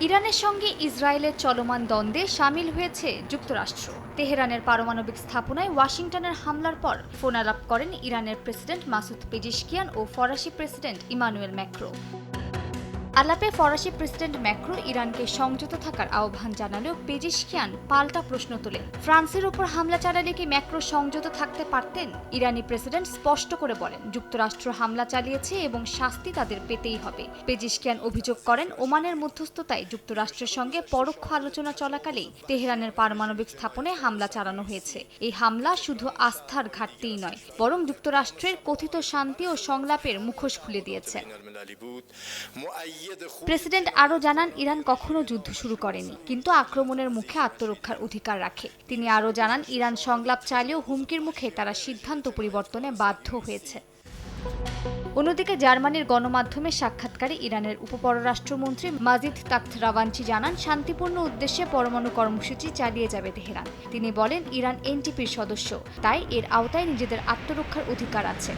ইরানের সঙ্গে ইসরায়েলের চলমান দ্বন্দ্বে শামিল হয়েছে যুক্তরাষ্ট্র। তেহরানের পারমাণবিক স্থাপনায় ওয়াশিংটনের হামলার পর ফোন আলাপ করেন ইরানের প্রেসিডেন্ট মাসুদ পেজিশকিয়ান ও ফরাসি প্রেসিডেন্ট ইমানুয়েল ম্যাক্রো। আলাপে ফরাসি প্রেসিডেন্ট ম্যাক্রো ইরানকে সংযত থাকার আহ্বান জানালেও পেজিশকিয়ান পাল্টা প্রশ্ন তোলেন, ফ্রান্সের ওপর হামলা চালালে কি ম্যাক্রো সংযত থাকতে পারতেন? ইরানি প্রেসিডেন্ট স্পষ্ট করে বলেন, যুক্তরাষ্ট্র হামলা চালিয়েছে এবং শাস্তি তাদের পেতেই হবে। পেজিশকিয়ান অভিযোগ করেন, ওমানের মধ্যস্থতায় যুক্তরাষ্ট্রের সঙ্গে পরোক্ষ আলোচনা চলাকালেই তেহরানের পারমাণবিক স্থাপনায় হামলা চালানো হয়েছে। এই হামলা শুধু আস্থার ঘাটতিই নয়, বরং যুক্তরাষ্ট্রের কথিত শান্তি ও সংলাপের মুখোশ খুলে দিয়েছে। প্রেসিডেন্ট আরও জানান, ইরান কখনো যুদ্ধ শুরু করেনি, কিন্তু আক্রমণের মুখে আত্মরক্ষার অধিকার রাখে। তিনি আরও জানান, ইরান সংলাপ চাইলেও হুমকির মুখে তারা সিদ্ধান্ত পরিবর্তনে বাধ্য হয়েছে। অন্যদিকে জার্মানির গণমাধ্যমে সাক্ষাৎকারে ইরানের উপপররাষ্ট্রমন্ত্রী মাজিদ তাখত রাভানচি জানান, শান্তিপূর্ণ উদ্দেশ্যে পরমাণু কর্মসূচি চালিয়ে যাবে তেহরান। তিনি বলেন, ইরান এনটিপির সদস্য, তাই এর আওতায় নিজেদের আত্মরক্ষার অধিকার আছে।